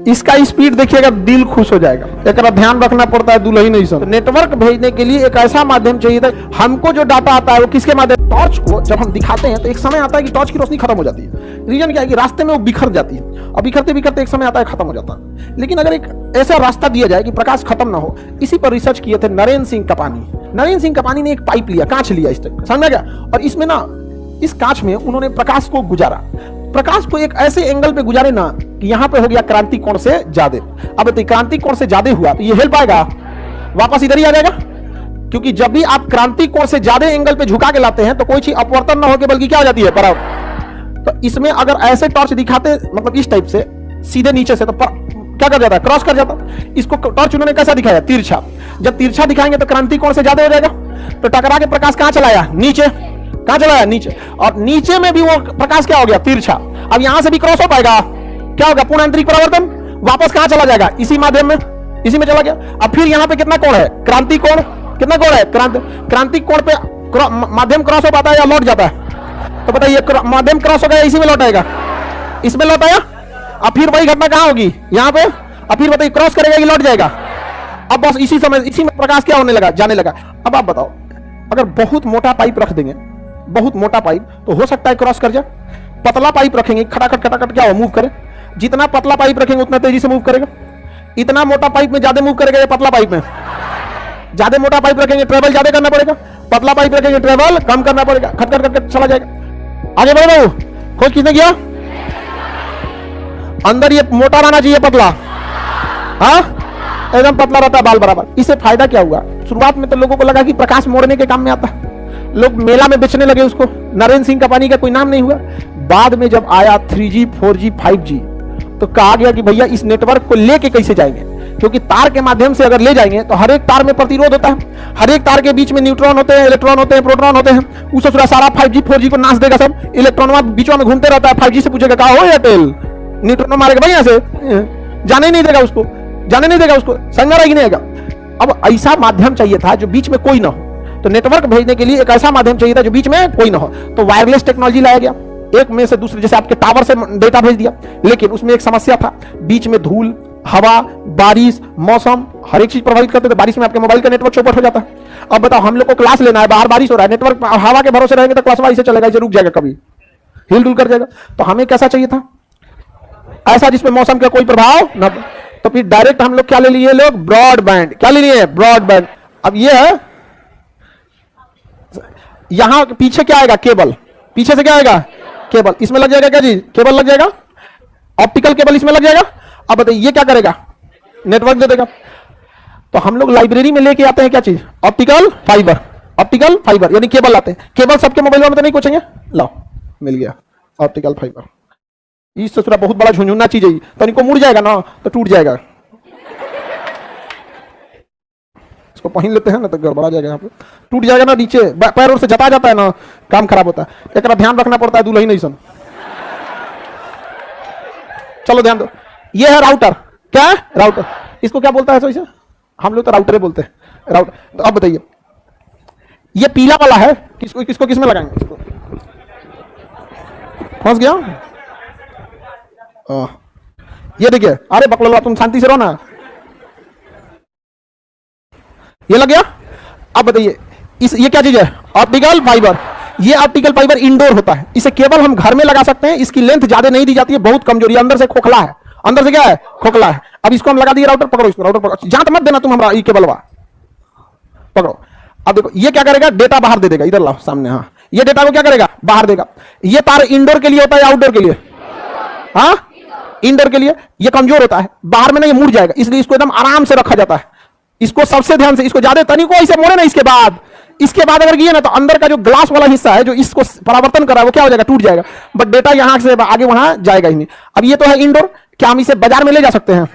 इसका स्पीड देखिएगा, दिल खुश हो जाएगा। एक ध्यान रखना पड़ता है दुल्ही नहीं सब। नेटवर्क भेजने के लिए एक ऐसा माध्यम चाहिए था। हमको जो डाटा आता है वो किसके माध्यम, टॉर्च को जब हम दिखाते हैं तो एक समय आता है कि टॉर्च की रोशनी खत्म हो जाती है। रीजन क्या है कि रास्ते में वो बिखर जाती है, और बिखरते बिखरते एक समय आता है खत्म हो जाता है। लेकिन अगर एक ऐसा रास्ता दिया जाए कि प्रकाश खत्म ना हो, इसी पर रिसर्च किए थे नरेंद्र सिंह कपानी। नरेंद्र सिंह कपानी ने एक पाइप लिया, कांच लिया इस तक, समझ गया, और इसमें ना इस कांच में उन्होंने प्रकाश को गुजारा। प्रकाश को एक ऐसे एंगल पे गुजारे ना कि यहां पे हो गया क्रांति कोण से ज्यादा। अब बताइए क्रांति कोण से ज्यादा हुआ तो ये हिल पाएगा, वापस इधर ही आ जाएगा। क्योंकि जब भी आप क्रांति कोण से ज्यादा एंगल पे झुका के लाते हैं तो कोई चीज अपवर्तन ना होकर बल्कि क्या हो जाती है, परावर्तन। तो इसमें अगर ऐसे टॉर्च दिखाते मतलब इस टाइप से सीधे नीचे से, तो क्या कर जाता है, क्रॉस कर जाता। इसको टॉर्च उन्होंने कैसा दिखाया, तिरछा। जब तिरछा दिखाएंगे तो क्रांति कोण से ज्यादा हो जाएगा। तो टकरा के प्रकाश कहां चलाया, नीचे। कहां चलाया, नीचे। और नीचे में भी वो प्रकाश क्या हो गया, तिरछा। अब यहां से भी क्रॉस हो पाएगा, क्या होगा, पूर्ण आंतरिक परावर्तन। वापस कहां चला जाएगा, इसी माध्यम में, इसी में चला गया। अब फिर यहां पे कितना कोण है, क्रांति कोण। कितना कोण है, क्रांति कोण पे माध्यम क्रॉस हो पाता है या लौट जाता है। तो बताइए माध्यम क्रॉस हो गया, इसी में लौट आएगा, इसमें लौट आया। अब फिर वही घटना कहां होगी, यहां पे। अब फिर बताइए क्रॉस करेगा कि लौट जाएगा। अब बस इसी समय इसी में प्रकाश क्या होने लगा, जाने लगा। अब आप बताओ, अगर बहुत मोटा पाइप रख देंगे, बहुत मोटा पाइप, तो हो सकता है क्रॉस कर जाए। पतला पाइप रखेंगे, खटाखट खटाखट क्या हो, मूव करे। जितना पतला पाइप रखेंगे उतना तेजी से मूव करेगा। इतना मोटा पाइप में ज्यादा मूव करेगा या पतला पाइप में। ज्यादा मोटा पाइप रखेंगे ट्रेवल ज्यादा करना पड़ेगा, पतला पाइप रखेंगे ट्रेवल कम करना पड़ेगा। खटखट खटखट चला जाएगा। आगे बढ़ो, खोज किसने किया। अंदर ये मोटा रहना चाहिए, पतला, हाँ एकदम पतला रहता है, बाल बराबर। इससे फायदा क्या हुआ, शुरुआत में तो लोगों को लगा कि प्रकाश मोड़ने के काम में आता है, लोग मेला में बेचने लगे उसको। नरेंद्र सिंह कपानी का कोई नाम नहीं हुआ। बाद में जब आया 3G 4G 5G तो कहा गया कि भैया इस नेटवर्क को लेके कैसे जाएंगे, क्योंकि तार के माध्यम से अगर ले जाएंगे तो हर एक तार में प्रतिरोध होता है, हर एक तार के बीच में न्यूट्रॉन होते हैं, इलेक्ट्रॉन होते हैं, प्रोटॉन होते हैं। उस सारा 5G 4G को नाश देगा सब। इलेक्ट्रॉन बीच में घूमते रहता है, 5G से पूछेगा कहा हो एयरटेल, न्यूट्रॉन मारेगा भाई, यहाँ से जाने ही नहीं देगा उसको, जाने नहीं देगा उसको, संग रहेगी नहीं आएगा। अब ऐसा माध्यम चाहिए था जो बीच में कोई ना हो। तो नेटवर्क भेजने के लिए एक ऐसा माध्यम चाहिए था जो बीच में कोई ना हो। तो वायरलेस टेक्नोलॉजी लाया गया, एक में से दूसरे, जैसे आपके टावर से डेटा भेज दिया। लेकिन उसमें एक समस्या था, बीच में धूल, हवा, बारिश, मौसम हर एक चीज प्रभावित करते थे। बारिश में आपके मोबाइल का नेटवर्क चौपट हो जाता है। अब बताओ, हम लोग को क्लास लेना है, बाहर बारिश हो रहा है, नेटवर्क हवा के भरोसे रहेंगे तो क्लास वाइज से चलेगा, इसे रुक जाएगा, कभी हिल डुल कर जाएगा। तो हमें कैसा चाहिए था, ऐसा जिसमें मौसम का कोई प्रभाव न। तो फिर डायरेक्ट हम लोग क्या ले लिए, लोग ब्रॉडबैंड। क्या ले लिए, ब्रॉडबैंड। अब ये है, यहां पीछे क्या आएगा, केबल। पीछे से क्या आएगा, केबल। इसमें लग जाएगा क्या चीज, केबल लग जाएगा, ऑप्टिकल केबल इसमें लग जाएगा। अब बताइए ये क्या करेगा, नेटवर्क दे देगा। तो हम लोग लाइब्रेरी में लेके आते हैं क्या चीज, ऑप्टिकल फाइबर। ऑप्टिकल फाइबर यानी केबल लाते हैं। केबल सबके मोबाइल में तो नहीं पूछेंगे, लाओ मिल गया ऑप्टिकल फाइबर। इस ससुरा बहुत बड़ा झुंझुना चीज है, तो इनको मुड़ जाएगा ना तो टूट जाएगा। इसको पहन लेते हैं ना तो गड़बड़ा जाएगा, यहाँ पे टूट जाएगा ना, नीचे पैर से जता जाता है ना, काम खराब होता है। एक ध्यान रखना पड़ता है दुल्ही नहीं सन। चलो ध्यान दो, ये है राउटर। क्या है, राउटर। इसको क्या बोलता है सोइसे, हम लोग तो राउटर ही बोलते हैं, राउटर। तो अब बताइए ये पीला वाला है, किसको किसको किसमें लगाएंगे, इसको फंस गया। ये देखिए, अरे बकलोला तुम शांति से रहो ना, ये लग गया। अब बताइए ये क्या चीज है, ऑप्टिकल फाइबर। ये ऑप्टिकल फाइबर इंडोर होता है, इसे केवल हम घर में लगा सकते हैं। इसकी लेंथ ज्यादा नहीं दी जाती है, बहुत कमजोरी, अंदर से खोखला है, अंदर से क्या है, खोखला है। अब इसको हम लगा दिए, राउटर पकड़ो, इसको राउटर पकड़ो, जांच मत देना तुम हमारा, ये केबल पकड़ो। अब देखो ये क्या करेगा, डेटा बाहर दे देगा, इधर लाओ सामने। हाँ, ये डेटा को क्या करेगा, बाहर देगा। ये तार इंडोर के लिए होता है या आउटडोर के लिए, हाँ इंडोर के लिए। ये कमजोर होता है, बाहर में ना ये मुड़ जाएगा, इसलिए इसको एकदम आराम से रखा जाता है। इसको सबसे ध्यान से, इसको ज्यादा तनिको ऐसे मोड़े ना, इसके बाद अगर ये ना तो अंदर का जो ग्लास वाला हिस्सा है जो इसको परावर्तन कर रहा है वो क्या हो जाएगा, टूट जाएगा। बट डेटा यहां से आगे वहां जाएगा ही नहीं। अब ये तो है इंडोर, क्या हम इसे बाजार में ले जा सकते हैं?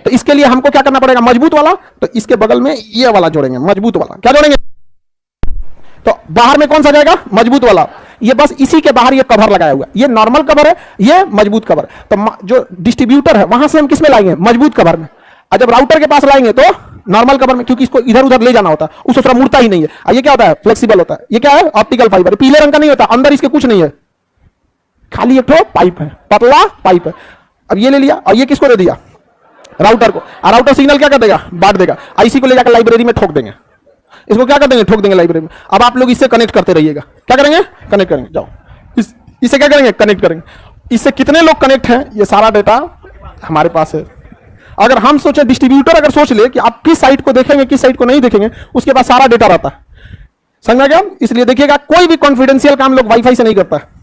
तो इसके लिए हमको क्या करना पड़ेगा, मजबूत वाला। तो इसके बगल में ये वाला जोड़ेंगे, मजबूत वाला। क्या जोड़ेंगे, तो बाहर में कौन सा जाएगा, मजबूत वाला। ये बस इसी के बाहर ये कवर लगाया हुआ है, ये नॉर्मल कवर है, ये मजबूत कवर। तो जो डिस्ट्रीब्यूटर है वहां से हम किस में लाएंगे, मजबूत कवर में। और जब राउटर के पास लाएंगे तो नॉर्मल कवर में, क्योंकि इसको इधर उधर ले जाना होता है, उसको थोड़ा मुड़ता ही नहीं है। और ये क्या होता है, फ्लेक्सिबल होता है। ये क्या है, ऑप्टिकल फाइबर, पीले रंग का नहीं होता, अंदर इसके कुछ नहीं है, खाली एक पाइप है, पतला पाइप है। अब ये ले लिया और ये किसको दे दिया, राउटर को, और राउटर सिग्नल क्या कर देगा, बांट देगा, आईसी को ले जाकर लाइब्रेरी में ठोक देंगे, इसको क्या कर देंगे, ठोक देंगे लाइब्रेरी में। अब आप लोग इससे कनेक्ट करते रहिएगा, क्या करेंगे, कनेक्ट करेंगे, जाओ इससे क्या करेंगे, कनेक्ट करेंगे। इससे कितने लोग कनेक्ट हैं, ये सारा डेटा हमारे पास है। अगर हम सोचे, डिस्ट्रीब्यूटर अगर सोच ले कि आप किस साइट को देखेंगे किस साइट को नहीं देखेंगे, उसके पास सारा डेटा रहता है, समझा क्या। इसलिए देखिएगा कोई भी कॉन्फिडेंशियल काम लोग वाईफाई से नहीं करता है।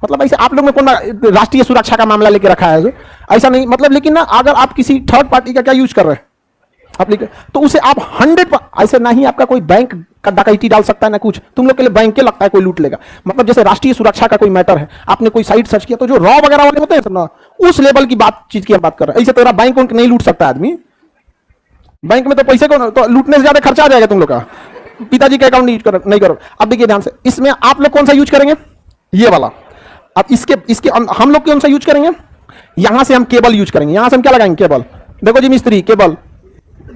मतलब ऐसे आप लोग में कौन राष्ट्रीय सुरक्षा का मामला लेके रखा है जो, ऐसा नहीं मतलब। लेकिन ना अगर आप किसी थर्ड पार्टी का क्या यूज कर रहे हैं तो उसे आप 100 ऐसे नहीं आपका कोई बैंक का डकैती डाल सकता है ना कुछ, तुम लोग के लिए बैंक के लगता है कोई लूट लेगा। मतलब जैसे राष्ट्रीय सुरक्षा का कोई मैटर है, आपने कोई साइट सर्च किया तो जो रॉ वगैरह वाले होते हैं ना, उस लेवल की चीज की हम बात कर रहे हैं। ऐसे तेरा बैंक उनको नहीं लूट सकता आदमी, बैंक में तो पैसे को तो लूटने से ज्यादा खर्चा आ जाएगा तुम लोग का। पिताजी का अकाउंट यूज नहीं करो। अब देखिए ध्यान से, इसमें आप लोग कौन सा यूज करेंगे, ये वाला। अब इसके हम लोग कौन सा यूज करेंगे, यहां से हम केबल यूज करेंगे, यहां से हम क्या लगाएंगे, केबल। देखो जी मिस्त्री, केबल,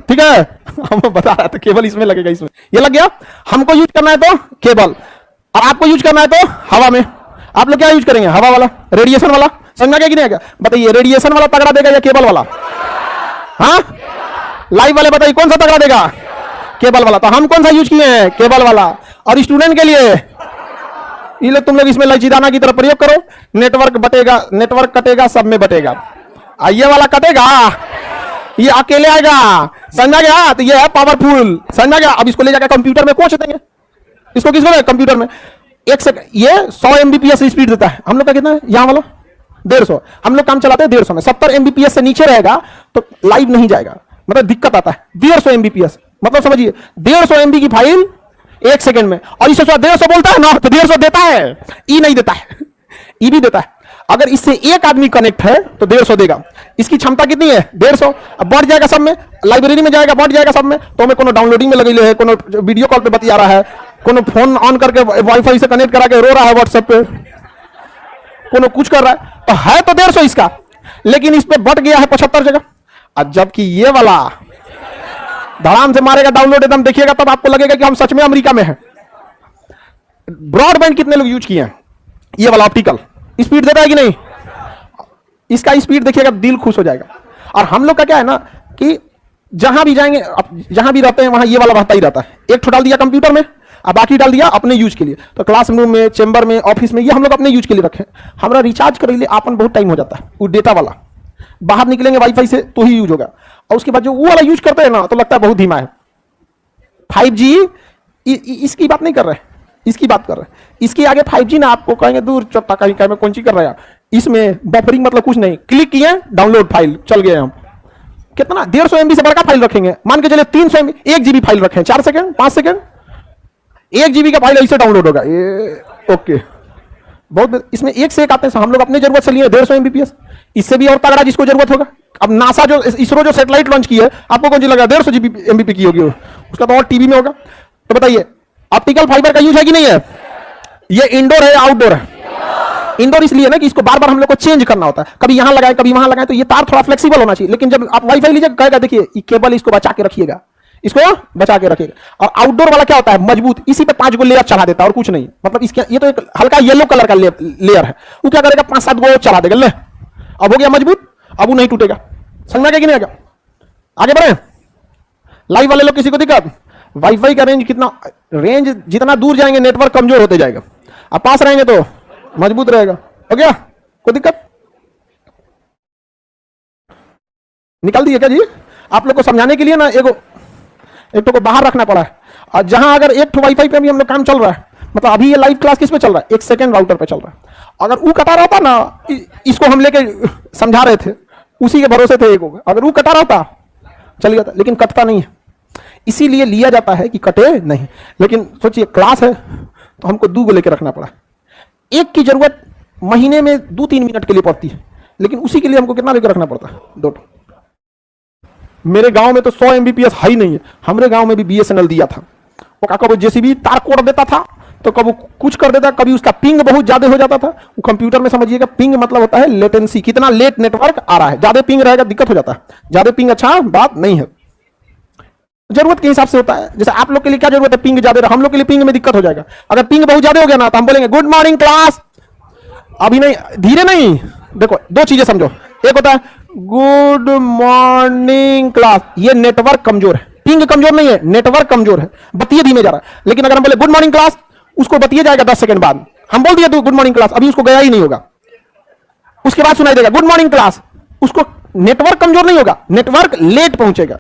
ठीक है हम बता रहा था केबल इसमें लगेगा, इसमें ये लग गया। हमको यूज करना है तो केबल, और आपको यूज करना है तो हवा में। आप लोग क्या यूज करेंगे, हवा वाला, रेडिएशन वाला। समझा क्या कि नहीं, क्या बताइए, रेडिएशन वाला तगड़ा देगा या केबल वाला। हाँ लाइव वाले बताइए कौन सा तगड़ा देगा, केबल वाला। तो हम कौन सा यूज किए हैं, केबल वाला। और स्टूडेंट के लिए ये लोग, तुम लोग इसमें लचीदाना की तरफ प्रयोग करो, नेटवर्क बटेगा, नेटवर्क कटेगा, सब में बटेगा। ये वाला कटेगा, ये अकेले आएगा, समझा गया। तो ये है पावरफुल, समझा गया। अब इसको ले जाकर कंप्यूटर में कोच देंगे, इसको किसको कंप्यूटर में। एक सेकंड, ये 100 एमबीपीएस स्पीड देता है, हम लोग का कितना है, यहां वाला 150। हम लोग काम चलाते हैं 150 में। 70 एमबीपीएस से नीचे रहेगा तो लाइव नहीं जाएगा, मतलब दिक्कत आता है। 150 एमबीपीएस मतलब समझिए 150 एमबी की फाइल 1 सेकंड में। और इससे 150 बोलता है ना तो 150 देता है, ई नहीं देता है, ई भी देता है। अगर इससे एक आदमी कनेक्ट है तो 150 देगा। इसकी क्षमता कितनी है, 150। अब बढ़ जाएगा सब में, लाइब्रेरी में जाएगा, बढ़ जाएगा सब में। तो हमें कोनो डाउनलोडिंग में लगे है, कोनो वीडियो कॉल पे बतिया रहा है, कोनो फोन ऑन करके वाईफाई से कनेक्ट करा के रो रहा है व्हाट्सएप पे, कोनो कुछ कर रहा है, तो है तो 150 इसका, लेकिन इस पे बढ़ गया है 75 जगह। और जबकि ये वाला धड़ाम से मारेगा डाउनलोड एकदम, देखिएगा तब आपको लगेगा कि हम सच में अमेरिका में हैं। ब्रॉडबैंड कितने लोग यूज किए हैं, ये वाला ऑप्टिकल स्पीड देता है कि नहीं, इसका स्पीड देखिएगा दिल खुश हो जाएगा। और हम लोग का क्या है ना कि जहां भी जाएंगे, जहां भी रहते हैं वहां ये वाला रहता ही रहता है। एक ठो डाल दिया कंप्यूटर में और बाकी डाल दिया अपने यूज के लिए। तो क्लासरूम में, चेंबर में, ऑफिस में, ये हम लोग अपने यूज के लिए रखे। हमारा रिचार्ज करने के लिए आपन बहुत टाइम हो जाता है, वो डेटा वाला बाहर निकलेंगे वाईफाई से तो ही यूज होगा। और उसके बाद जो वो वाला यूज करते हैं ना तो लगता है बहुत धीमा है। 5G इसकी बात नहीं कर रहे, इसकी बात कर रहे हैं। इसके आगे 5G ना आपको कहेंगे दूर चट्टा कहीं कहीं में कौन सी कर रहा है। इसमें बफरिंग मतलब कुछ नहीं, क्लिक किए डाउनलोड फाइल चल गए। हम कितना 150 MB से बड़का फाइल रखेंगे, मान के चले 300 MB, 1 GB फाइल रखें, 4 सेकंड 5 सेकंड 1 GB का फाइल ऐसे डाउनलोड होगा। ये ओके बहुत, इसमें एक से एक आते हैं। हम लोग अपनी जरूरत से लिए 150 MBPS, इससे भी और तगड़ा जिसको जरूरत होगा। अब नासा जो इसरो जो सैटेलाइट लॉन्च की है, आपको कौन सी लगा 150 MB की होगी, उसका तो और टीवी में होगा। तो बताइए ऑप्टिकल फाइबर का यूज है कि नहीं है। ये इंडोर है आउटडोर है, इंडोर इसलिए ना कि इसको बार बार हम लोग को चेंज करना होता है, कभी यहां लगाए कभी वहां लगाए, तो ये तार थोड़ा फ्लेक्सिबल होना चाहिए। लेकिन जब आप वाईफाई लीजिए कहेगा देखिए ये केबल इसको बचा के रखिएगा, इसको बचा के रखिएगा। और आउटडोर वाला क्या होता है, मजबूत, इसी पे 5 गो लेयर चढ़ा देता है और कुछ नहीं। मतलब इसके ये तो एक हल्का येलो कलर का लेयर है, वो क्या करेगा 5-7 गो चढ़ा देगा, ले अब हो गया मजबूत, अब वो नहीं टूटेगा। समझ में कि नहीं आएगा। आगे बढ़े, लाइव वाले लोग किसी को दिक्कत, वाईफाई का रेंज कितना, रेंज जितना दूर जाएंगे नेटवर्क कमजोर होते जाएगा, अब पास रहेंगे तो मजबूत रहेगा। हो गया, कोई दिक्कत निकाल दिए क्या जी। आप लोग को समझाने के लिए ना एक तो को बाहर रखना पड़ा है। और जहां अगर एक ठो वाईफाई पे भी हम लोग काम चल रहा है, मतलब अभी ये लाइव क्लास किस पे चल रहा है, 1 सेकंड राउटर पे चल रहा है। अगर वो कटा रहता ना, इसको हम लेके समझा रहे थे, उसी के भरोसे थे, एक अगर वो कटा रहता चल गया था, लेकिन कटता नहीं है, इसीलिए लिया जाता है कि कटे नहीं। लेकिन सोचिए क्लास है तो हमको 2 गो लेके रखना पड़ा। एक की जरूरत महीने में 2-3 मिनट के लिए पड़ती है, लेकिन उसी के लिए हमको कितना लेकर रखना पड़ता है, 2। मेरे गांव में तो 100 MBPS है ही नहीं है। हमारे गांव में भी BSNL दिया था, वो कभी जेसीबी तार कोड़ देता था तो कभी कुछ कर देता, कभी उसका पिंग बहुत ज्यादा हो जाता था। वो कंप्यूटर में समझिएगा पिंग मतलब होता है लेटेंसी, कितना लेट नेटवर्क आ रहा है। ज्यादा पिंग रहेगा दिक्कत हो जाता है, ज्यादा पिंग अच्छा बात नहीं है, जरूरत के हिसाब से होता है। जैसे आप लोग के लिए क्या जरूरत है, पिंग ज्यादा, हम लोग के लिए पिंग में दिक्कत हो जाएगा। अगर पिंग बहुत ज्यादा हो गया ना तो हम बोलेंगे गुड मॉर्निंग क्लास, अभी नहीं, धीरे नहीं। देखो 2 चीजें समझो, एक होता है गुड मॉर्निंग क्लास, ये नेटवर्क कमजोर है, पिंग कमजोर नहीं है, नेटवर्क कमजोर है, बतिये धीमे जा रहा है। लेकिन अगर हम बोले गुड मॉर्निंग क्लास, उसको बतिये जाएगा 10 सेकंड बाद। हम बोल दिए तो गुड मॉर्निंग क्लास, अभी उसको गया ही नहीं होगा, उसके बाद सुनाई देगा गुड मॉर्निंग क्लास, उसको नेटवर्क कमजोर नहीं होगा, नेटवर्क लेट पहुंचेगा।